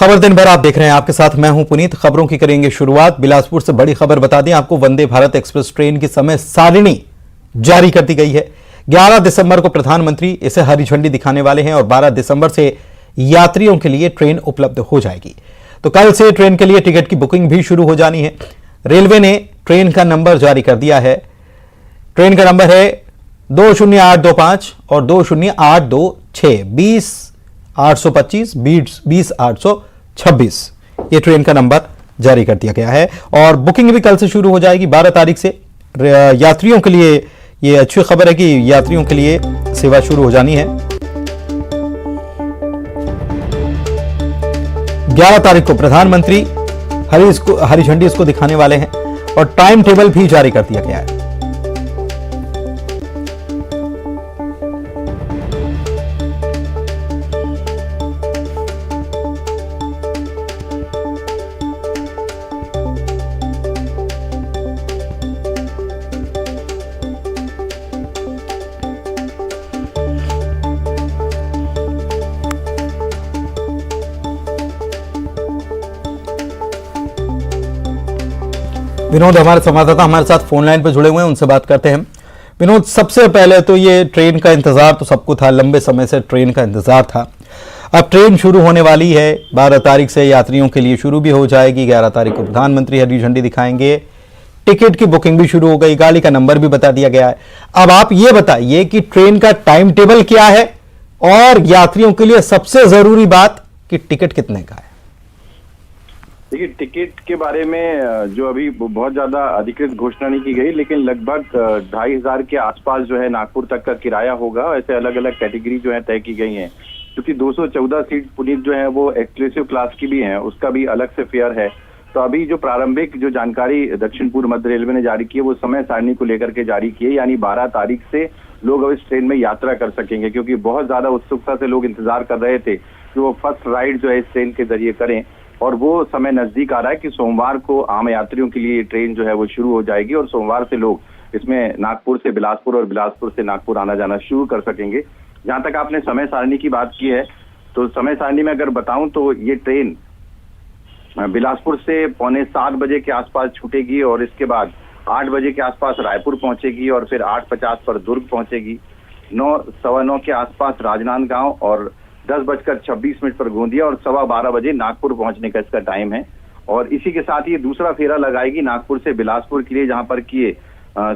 खबर दिन भर आप देख रहे हैं, आपके साथ मैं हूं पुनीत। खबरों की करेंगे शुरुआत। बिलासपुर से बड़ी खबर बता दें आपको, वंदे भारत एक्सप्रेस ट्रेन की समय सारिणी जारी कर दी गई है। 11 दिसंबर को प्रधानमंत्री इसे हरी झंडी दिखाने वाले हैं और 12 दिसंबर से यात्रियों के लिए ट्रेन उपलब्ध हो जाएगी। तो कल से ट्रेन के लिए टिकट की बुकिंग भी शुरू हो जानी है। रेलवे ने ट्रेन का नंबर जारी कर दिया है। ट्रेन का नंबर है 20825 और 20826, 20825, 20826। ये ट्रेन का नंबर जारी कर दिया गया है और बुकिंग भी कल से शुरू हो जाएगी 12 तारीख से। यात्रियों के लिए ये अच्छी खबर है कि यात्रियों के लिए सेवा शुरू हो जानी है। 11 तारीख को प्रधानमंत्री हरी झंडी इसको दिखाने वाले हैं और टाइम टेबल भी जारी कर दिया गया है। विनोद हमारे संवाददाता हमारे साथ फोन लाइन पर जुड़े हुए हैं, उनसे बात करते हैं। विनोद, सबसे पहले तो ये ट्रेन का इंतजार तो सबको था, लंबे समय से ट्रेन का इंतजार था। अब ट्रेन शुरू होने वाली है, 12 तारीख से यात्रियों के लिए शुरू भी हो जाएगी। 11 तारीख को प्रधानमंत्री हरी झंडी दिखाएंगे। टिकट की बुकिंग भी शुरू हो गई, गाड़ी का नंबर भी बता दिया गया है। अब आप ये बताइए कि ट्रेन का टाइम टेबल क्या है और यात्रियों के लिए सबसे जरूरी बात कि टिकट कितने का है। देखिए, टिकट के बारे में जो अभी बहुत ज्यादा अधिकृत घोषणा नहीं की गई, लेकिन लगभग 2500 के आसपास जो है नागपुर तक का किराया होगा। ऐसे अलग अलग कैटेगरी जो है तय की गई हैं, क्योंकि 214 सीट पुनीत जो है वो एक्सक्लूसिव क्लास की भी हैं, उसका भी अलग से फेयर है। तो अभी जो प्रारंभिक जो जानकारी दक्षिण पूर्व मध्य रेलवे ने जारी की है वो समय सारणी को लेकर के जारी की है, यानी 12 तारीख से लोग अब इस ट्रेन में यात्रा कर सकेंगे, क्योंकि बहुत ज्यादा उत्सुकता से लोग इंतजार कर रहे थे कि वो फर्स्ट राइड जो है इस ट्रेन के जरिए करें। और वो समय नजदीक आ रहा है कि सोमवार को आम यात्रियों के लिए ट्रेन जो है वो शुरू हो जाएगी और सोमवार से लोग इसमें नागपुर से बिलासपुर और बिलासपुर से नागपुर आना जाना शुरू कर सकेंगे। जहां तक आपने समय सारणी की बात की है, तो समय सारणी में अगर बताऊं तो ये ट्रेन बिलासपुर से 6:45 बजे के आसपास छूटेगी और इसके बाद 8 बजे के आसपास रायपुर पहुंचेगी और फिर 8:50 पर दुर्ग पहुंचेगी। 9, 9:15 के आसपास राजनांदगांव और 10:26 पर गोंदिया और 12:15 बजे नागपुर पहुंचने का इसका टाइम है। और इसी के साथ ये दूसरा फेरा लगाएगी नागपुर से बिलासपुर के लिए, जहां पर कि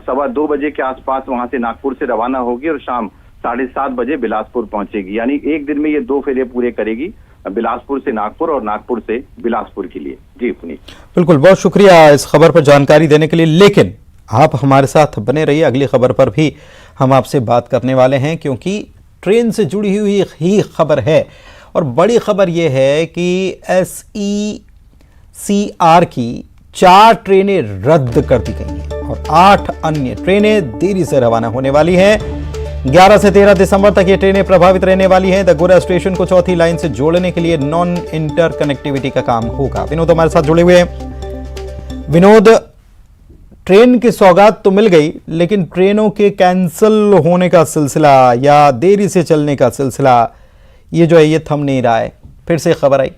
2:15 बजे के आसपास वहां से नागपुर से रवाना होगी और शाम 7:30 बजे बिलासपुर पहुंचेगी। यानी एक दिन में ये 2 फेरे पूरे करेगी, बिलासपुर से नागपुर और नागपुर से बिलासपुर के लिए। जी पुनीत, बिल्कुल, बहुत शुक्रिया इस खबर पर जानकारी देने के लिए। लेकिन आप हमारे साथ बने रहिए, अगली खबर पर भी हम आपसे बात करने वाले हैं, क्योंकि ट्रेन से जुड़ी हुई ही खबर है। और बड़ी खबर यह है कि SECR की 4 ट्रेनें रद्द कर दी गई हैं और 8 अन्य ट्रेनें देरी से रवाना होने वाली हैं। 11 से 13 दिसंबर तक ये ट्रेनें प्रभावित रहने वाली हैं। द गोरा स्टेशन को चौथी लाइन से जोड़ने के लिए नॉन इंटर कनेक्टिविटी का काम होगा। विनोद हमारे साथ जुड़े हुए हैं। विनोद, ट्रेन की सौगात तो मिल गई, लेकिन ट्रेनों के कैंसिल होने का सिलसिला या देरी से चलने का सिलसिला ये जो है ये थम नहीं रहा है। फिर से खबर आई।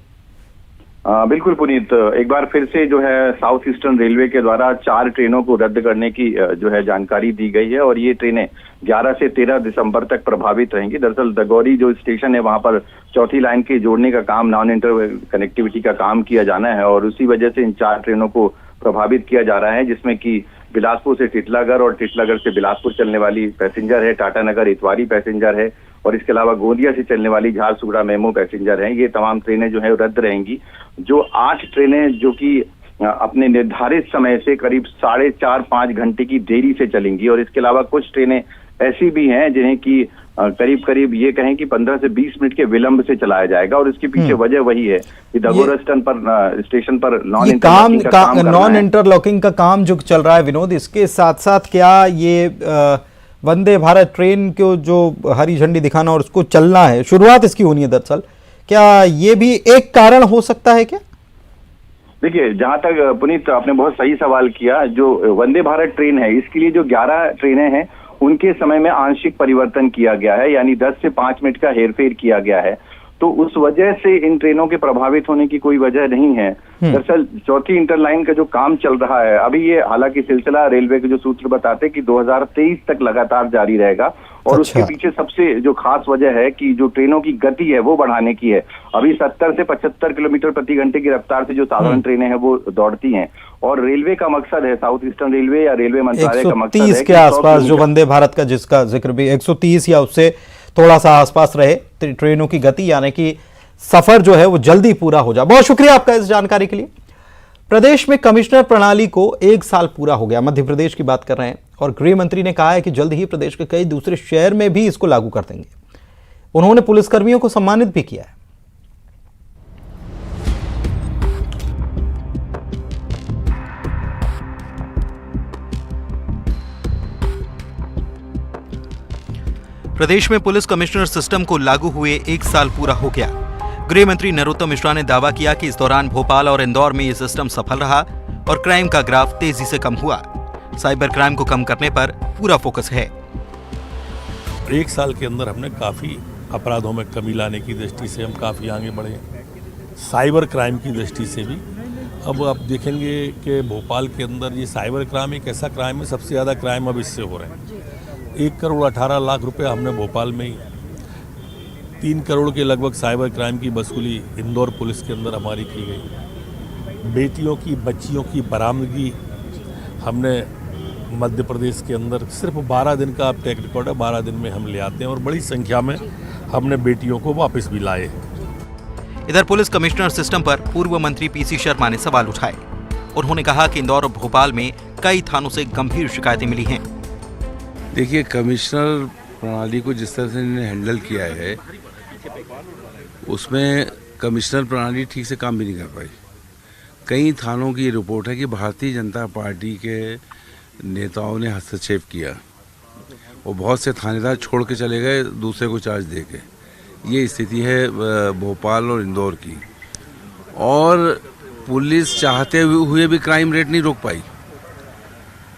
बिल्कुल पुनीत, एक बार फिर से जो है साउथ ईस्टर्न रेलवे के द्वारा 4 ट्रेनों को रद्द करने की जो है जानकारी दी गई है और ये ट्रेनें 11 से 13 दिसंबर तक प्रभावित रहेंगी। दरअसल दगौरी जो स्टेशन है वहां पर चौथी लाइन के जोड़ने का काम, नॉन इंटर कनेक्टिविटी का काम किया जाना है और उसी वजह से इन 4 ट्रेनों को प्रभावित किया जा रहा है, जिसमें कि बिलासपुर से टिटलागढ़ और टिटलागढ़ से बिलासपुर चलने वाली पैसेंजर है, टाटानगर इतवारी पैसेंजर है और इसके अलावा गोंदिया से चलने वाली झारसुगड़ा मेमो पैसेंजर है। ये तमाम ट्रेनें जो है रद्द रहेंगी। जो 8 ट्रेनें जो कि अपने निर्धारित समय से करीब 4.5-5 घंटे की देरी से चलेंगी और इसके अलावा कुछ ट्रेनें ऐसी भी हैं जिन्हें कि करीब ये कहें कि 15 से 20 मिनट के विलंब से चलाया जाएगा और इसके पीछे वजह वही है कि दगोरा स्टेशन पर नॉन इंटरलॉकिंग का काम जो चल रहा है। विनोद, इसके साथ साथ क्या ये वंदे भारत ट्रेन को जो हरी झंडी दिखाना और उसको चलना है, शुरुआत इसकी होनी है दरअसल, क्या ये भी एक कारण हो सकता है क्या? देखिए, जहां तक पुनीत आपने बहुत सही सवाल किया, जो वंदे भारत ट्रेन है इसके लिए जो 11 ट्रेनें हैं उनके समय में आंशिक परिवर्तन किया गया है, यानी 10 से 5 मिनट का हेरफेर किया गया है। तो उस वजह से इन ट्रेनों के प्रभावित होने की कोई वजह नहीं है। दरअसल चौथी इंटरलाइन का जो काम चल रहा है अभी, ये हालांकि सिलसिला रेलवे के जो सूत्र बताते कि 2023 तक लगातार जारी रहेगा, और उसके पीछे सबसे जो खास वजह है कि जो ट्रेनों की गति है वो बढ़ाने की है। अभी 70 से 75 किलोमीटर प्रति घंटे की रफ्तार से जो साधारण ट्रेनें हैं वो दौड़ती हैं, और रेलवे का मकसद है, साउथ ईस्टर्न रेलवे या रेलवे मंत्रालय का मकसद है 130 के आसपास जो वंदे भारत का जिसका जिक्र भी 130 या उससे थोड़ा सा आसपास रहे ट्रेनों की गति, यानी कि सफर जो है वो जल्दी पूरा हो जाए। बहुत शुक्रिया आपका इस जानकारी के लिए। प्रदेश में कमिश्नर प्रणाली को 1 साल पूरा हो गया, मध्य प्रदेश की बात कर रहे हैं, और गृह मंत्री ने कहा है कि जल्द ही प्रदेश के कई दूसरे शहर में भी इसको लागू कर देंगे। उन्होंने पुलिसकर्मियों को सम्मानित भी किया है। प्रदेश में पुलिस कमिश्नर सिस्टम को लागू हुए 1 साल पूरा हो गया। गृह मंत्री नरोत्तम मिश्रा ने दावा किया कि इस दौरान भोपाल और इंदौर में यह सिस्टम सफल रहा और क्राइम का ग्राफ तेजी से कम हुआ। साइबर क्राइम को कम करने पर पूरा फोकस है। 1 साल के अंदर हमने काफ़ी अपराधों में कमी लाने की दृष्टि से हम काफ़ी आगे बढ़े हैं। साइबर क्राइम की दृष्टि से भी अब आप देखेंगे कि भोपाल के अंदर ये साइबर क्राइम एक ऐसा क्राइम है, सबसे ज़्यादा क्राइम अब इससे हो रहे हैं। 1 करोड़ 18 लाख रुपए हमने भोपाल में ही, 3 करोड़ के लगभग साइबर क्राइम की वसूली इंदौर पुलिस के अंदर हमारी की गई। बेटियों की, बच्चियों की बरामदगी हमने मध्य प्रदेश के अंदर सिर्फ 12 दिन का अब ट्रैक रिकॉर्ड है, 12 दिन में हम ले आते हैं, और बड़ी संख्या में हमने बेटियों को वापस भी लाए। इधर पुलिस कमिश्नर सिस्टम पर पूर्व मंत्री पीसी शर्मा ने सवाल उठाए। उन्होंने कहा कि इंदौर और भोपाल में कई थानों से गंभीर शिकायतें मिली हैं। देखिए, कमिश्नर प्रणाली को जिस तरह से इन्होंने हैंडल किया है, उसमें कमिश्नर प्रणाली ठीक से काम भी नहीं कर पाई। कई थानों की रिपोर्ट है कि भारतीय जनता पार्टी के नेताओं ने हस्तक्षेप किया और बहुत से थानेदार छोड़ के चले गए दूसरे को चार्ज दे के। ये स्थिति है भोपाल और इंदौर की, और पुलिस चाहते हुए भी क्राइम रेट नहीं रोक पाई।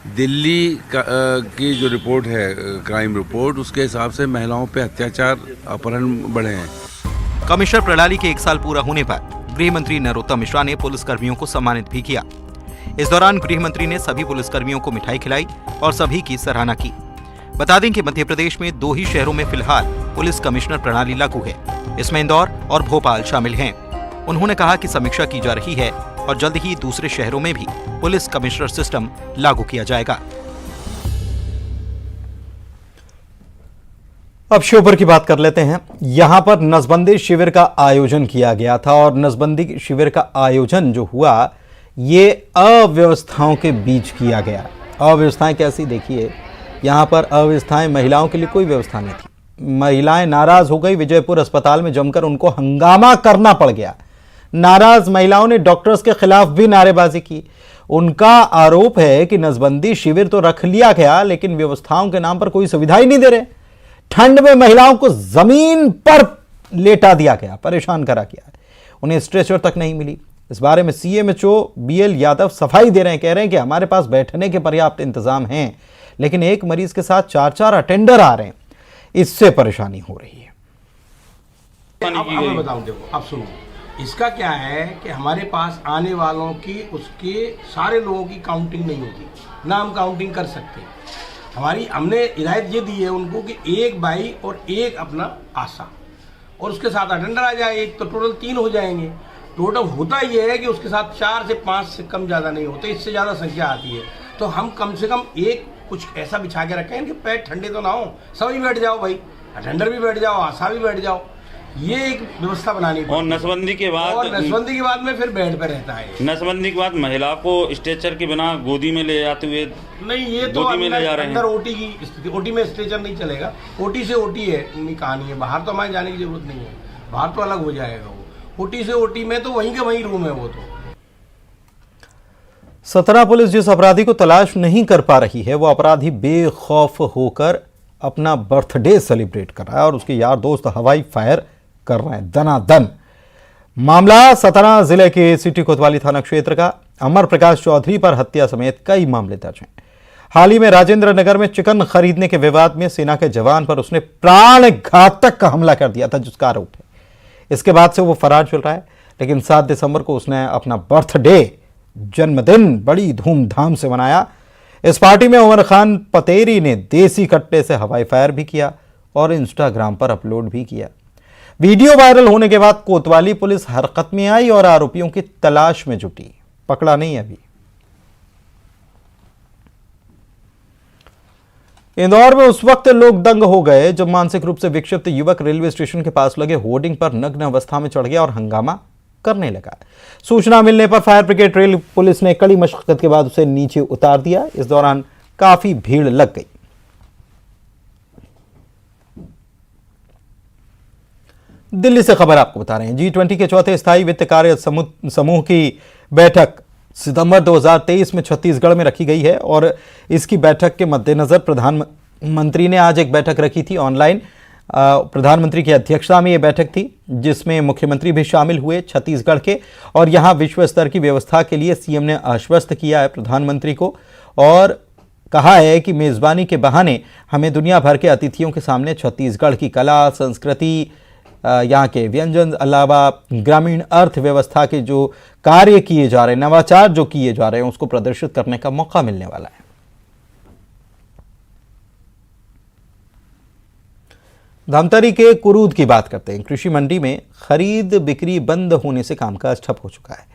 दिल्ली की जो रिपोर्ट है, क्राइम रिपोर्ट, उसके हिसाब से महिलाओं पे अत्याचार, अपहरण बढ़े हैं। कमिश्नर प्रणाली के 1 साल पूरा होने पर गृह मंत्री नरोत्तम मिश्रा ने पुलिसकर्मियों को सम्मानित भी किया। इस दौरान गृह मंत्री ने सभी पुलिसकर्मियों को मिठाई खिलाई और सभी की सराहना की। बता दें कि मध्य प्रदेश में 2 ही शहरों में फिलहाल पुलिस कमिश्नर प्रणाली लागू है। इसमें इंदौर और भोपाल शामिल हैं। उन्होंने कहा कि समीक्षा की जा रही है और जल्द ही दूसरे शहरों में भी पुलिस कमिश्नर सिस्टम लागू किया जाएगा। अब श्योपुर की बात कर लेते हैं। यहां पर नसबंदी शिविर का आयोजन किया गया था, और नसबंदी शिविर का आयोजन जो हुआ ये अव्यवस्थाओं के बीच किया गया। अव्यवस्थाएं कैसी, देखिए यहां पर अव्यवस्थाएं, महिलाओं के लिए कोई व्यवस्था नहीं थी। महिलाएं नाराज हो गई। विजयपुर अस्पताल में जमकर उनको हंगामा करना पड़ गया। नाराज महिलाओं ने डॉक्टर्स के खिलाफ भी नारेबाजी की। उनका आरोप है कि नसबंदी शिविर तो रख लिया गया, लेकिन व्यवस्थाओं के नाम पर कोई सुविधा ही नहीं दे रहे। ठंड में महिलाओं को जमीन पर लेटा दिया गया, परेशान करा गया। उन्हें स्ट्रेचर तक नहीं मिली। इस बारे में सीएमएचओ बीएल यादव सफाई दे रहे हैं, कह रहे हैं कि हमारे पास बैठने के पर्याप्त इंतजाम हैं, लेकिन एक मरीज के साथ 4-4 अटेंडर आ रहे हैं, इससे परेशानी हो रही है। अब मैं बताऊं, देखो अब सुनो, इसका क्या है कि हमारे पास आने वालों की, उसके सारे लोगों की काउंटिंग नहीं होती, ना हम काउंटिंग कर सकते। हमने हिदायत ये दी है उनको कि 1 बाई और 1 अपना आशा, और उसके साथ अटेंडर आ जाए, एक तो टोटल 3 हो जाएंगे। टोटल होता ये है कि उसके साथ 4 से 5 से कम ज़्यादा नहीं होते, इससे ज़्यादा संख्या आती है। तो हम कम से कम एक कुछ ऐसा बिछा के रखें कि पैर ठंडे तो ना हो, सभी बैठ जाओ भाई, अटेंडर भी बैठ जाओ, आशा भी बैठ जाओ, ये एक व्यवस्था बनानी पड़ेगी। और नसबंदी के बाद में फिर बेड पे रहता है। नसबंदी के बाद महिला को स्ट्रेचर के बिना गोदी में ले जाते हुए नहीं, ये तो अंदर ओटी की स्थिति, ओटी में स्ट्रेचर नहीं चलेगा। ओटी से ओटी है कहानी है, बाहर तो हमारे जाने की जरूरत नहीं है, बाहर तो अलग हो जाएगा वो। ओटी से ओटी में तो वहीं के वहीं रूम है वो तो। सतना पुलिस जिस अपराधी को तलाश नहीं कर पा रही है, वो अपराधी बेखौफ होकर अपना बर्थडे सेलिब्रेट कर रहा है और उसके यार दोस्त हवाई फायर कर रहे हैं दनादन। मामला सतना जिले के सिटी कोतवाली थाना क्षेत्र का। अमर प्रकाश चौधरी पर हत्या समेत कई मामले दर्ज हैं। हाल ही में राजेंद्र नगर में चिकन खरीदने के विवाद में सेना के जवान पर उसने प्राण घातक का हमला कर दिया था, जिसका आरोप है। इसके बाद से वो फरार चल रहा है, लेकिन 7 दिसंबर को उसने अपना बर्थडे जन्मदिन बड़ी धूमधाम से मनाया। इस पार्टी में उमर खान पतेरी ने देसी कट्टे से हवाई फायर भी किया और इंस्टाग्राम पर अपलोड भी किया। वीडियो वायरल होने के बाद कोतवाली पुलिस हरकत में आई और आरोपियों की तलाश में जुटी। पकड़ा नहीं अभी। इंदौर में उस वक्त लोग दंग हो गए जब मानसिक रूप से विक्षिप्त युवक रेलवे स्टेशन के पास लगे होर्डिंग पर नग्न अवस्था में चढ़ गया और हंगामा करने लगा। सूचना मिलने पर फायर ब्रिगेड रेल पुलिस ने कड़ी मशक्कत के बाद उसे नीचे उतार दिया। इस दौरान काफी भीड़ लग गई। दिल्ली से खबर आपको बता रहे हैं। G20 के चौथे स्थायी वित्त कार्य समूह की बैठक सितंबर 2023 में छत्तीसगढ़ में रखी गई है और इसकी बैठक के मद्देनजर प्रधानमंत्री ने आज एक बैठक रखी थी ऑनलाइन। प्रधानमंत्री की अध्यक्षता में यह बैठक थी जिसमें मुख्यमंत्री भी शामिल हुए छत्तीसगढ़ के, और यहां विश्व स्तर की व्यवस्था के लिए सीएम ने आश्वस्त किया है प्रधानमंत्री को और कहा है कि मेजबानी के बहाने हमें दुनिया भर के अतिथियों के सामने छत्तीसगढ़ की कला, संस्कृति, यहाँ के व्यंजन, अलावा ग्रामीण अर्थव्यवस्था के जो कार्य किए जा रहे हैं, नवाचार जो किए जा रहे हैं, उसको प्रदर्शित करने का मौका मिलने वाला है। धमतरी के कुरूद की बात करते हैं। कृषि मंडी में खरीद बिक्री बंद होने से कामकाज ठप हो चुका है।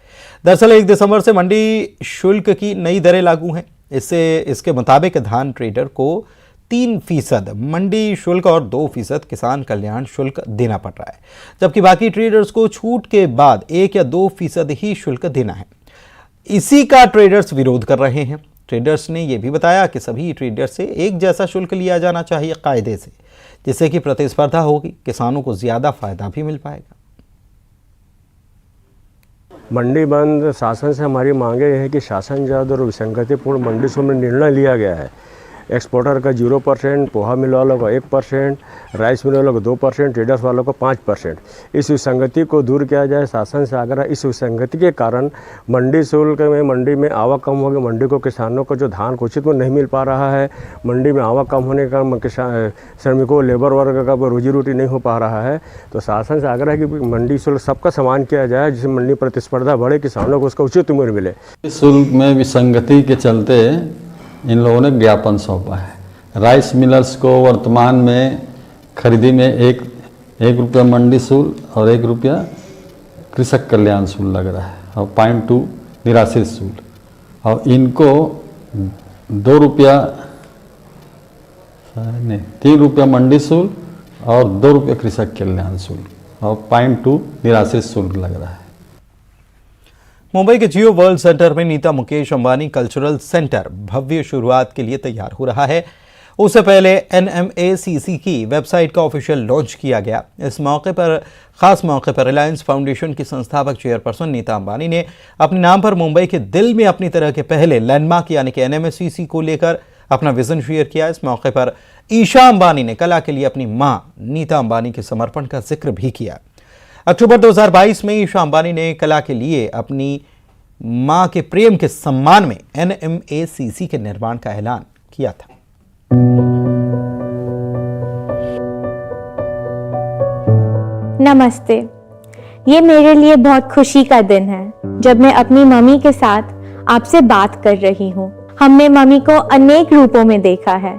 दरअसल 1 दिसंबर से मंडी शुल्क की नई दरें लागू हैं। इसके मुताबिक धान ट्रेडर को 3% मंडी शुल्क और 2% किसान कल्याण शुल्क देना पड़ रहा है, जबकि बाकी ट्रेडर्स को छूट के बाद 1 या 2% ही शुल्क देना है। इसी का ट्रेडर्स विरोध कर रहे हैं। ट्रेडर्स ने यह भी बताया कि सभी ट्रेडर्स से एक जैसा शुल्क लिया जाना चाहिए कायदे से, जिससे कि प्रतिस्पर्धा होगी, किसानों को ज्यादा फायदा भी मिल पाएगा। मंडी बंद शासन से हमारी मांगे यह है कि शासन जल्द और विसंगतिपूर्ण मंडी शुल्क में निर्णय लिया गया है। एक्सपोर्टर का 0%, पोहा मिल वालों का 1%, राइस मिल वालों को 2%, ट्रेडर्स वालों को 5%। इस विसंगति को दूर किया जाए। शासन से आग्रह, इस विसंगति के कारण मंडी शुल्क में मंडी में आवक कम हो गई। मंडी को किसानों को जो धान को उचित में नहीं मिल पा रहा है, मंडी में आवक कम होने का किसान श्रमिकों लेबर वर्ग का रोजी रोटी नहीं हो पा रहा है। तो शासन से आग्रह है कि मंडी शुल्क सबका समान किया जाए, जिससे मंडी प्रतिस्पर्धा बढ़े, किसानों को उसका उचित मूल्य मिले। शुल्क में विसंगति के चलते इन लोगों ने ज्ञापन सौंपा है। राइस मिलर्स को वर्तमान में खरीदी में एक रुपया मंडी शुल्क और 1 रुपया कृषक कल्याण शुल्क लग रहा है और 0.2 निराश्रित शुल्क, और इनको 2 रुपया नहीं 3 रुपया मंडी शुल्क और 2 रुपया कृषक कल्याण शुल्क और 0.2 निराश्रित शुल्क लग रहा है। मुंबई के जियो वर्ल्ड सेंटर में नीता मुकेश अंबानी कल्चरल सेंटर भव्य शुरुआत के लिए तैयार हो रहा है। उससे पहले NMACC की वेबसाइट का ऑफिशियल लॉन्च किया गया। इस खास मौके पर रिलायंस फाउंडेशन की संस्थापक चेयरपर्सन नीता अंबानी ने अपने नाम पर मुंबई के दिल में अपनी तरह के पहले लैंडमार्क यानी कि NMACC को लेकर अपना विजन शेयर किया। इस मौके पर ईशा अंबानी ने कला के लिए अपनी मां नीता अंबानी के समर्पण का जिक्र भी किया। अक्टूबर 2022 में ईशा अंबानी ने कला के लिए अपनी मां के प्रेम के सम्मान में NMACC के निर्माण का ऐलान किया था। नमस्ते। ये मेरे लिए बहुत खुशी का दिन है जब मैं अपनी मम्मी के साथ आपसे बात कर रही हूँ। हमने मम्मी को अनेक रूपों में देखा है।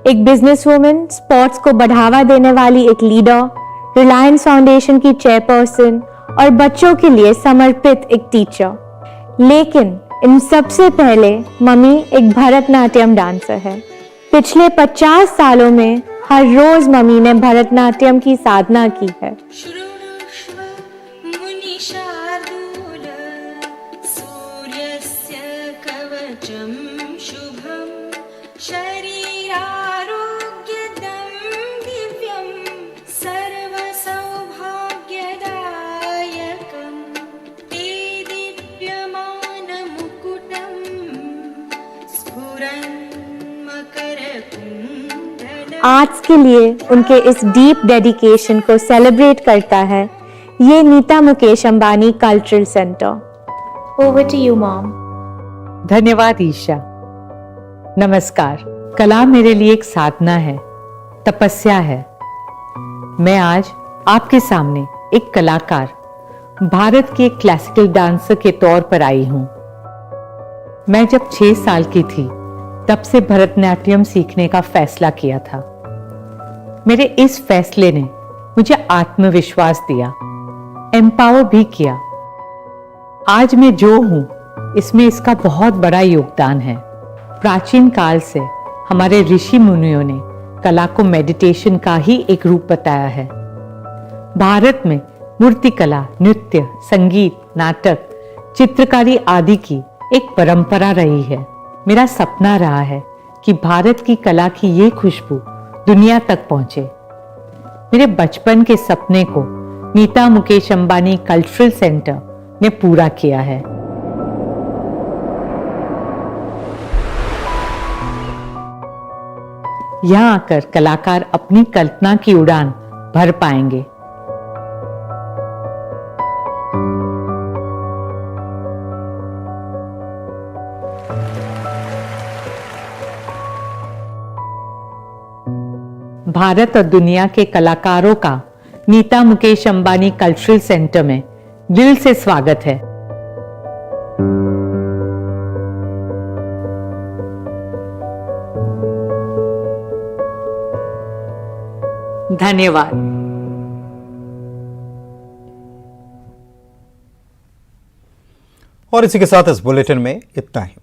एक बिजनेस वुमन, स्पोर्ट्स को बढ़ावा देने वाली एक लीडर, रिलायंस फाउंडेशन की चेयरपर्सन और बच्चों के लिए समर्पित एक टीचर। लेकिन इन सबसे पहले मम्मी एक भरतनाट्यम डांसर है। पिछले 50 सालों में हर रोज मम्मी ने भरतनाट्यम की साधना की है। आर्ट्स के लिए उनके इस डीप डेडिकेशन को सेलिब्रेट करता है ये Nita Mukesh Ambani cultural centre. Over to you mom. धन्यवाद ईशा। नमस्कार। कला मेरे लिए एक साधना है, तपस्या है। मैं आज आपके सामने एक कलाकार भारत की एक क्लासिकल डांसर के तौर पर आई हूं। मैं जब 6 साल की थी तब से भरतनाट्यम सीखने का फैसला किया था। मेरे इस फैसले ने मुझे आत्मविश्वास दिया, एम्पावर भी किया। आज मैं जो हूं इसमें इसका बहुत बड़ा योगदान है। प्राचीन काल से हमारे ऋषि मुनियों ने कला को मेडिटेशन का ही एक रूप बताया है। भारत में मूर्तिकला, नृत्य, संगीत, नाटक, चित्रकारी आदि की एक परंपरा रही है। मेरा सपना रहा है कि भारत की कला की ये खुशबू दुनिया तक पहुंचे। मेरे बचपन के सपने को नीता मुकेश अंबानी कल्चरल सेंटर ने पूरा किया है। यहां आकर कलाकार अपनी कल्पना की उड़ान भर पाएंगे। भारत और दुनिया के कलाकारों का नीता मुकेश अंबानी कल्चरल सेंटर में दिल से स्वागत है। धन्यवाद। और इसी के साथ इस बुलेटिन में इतना ही।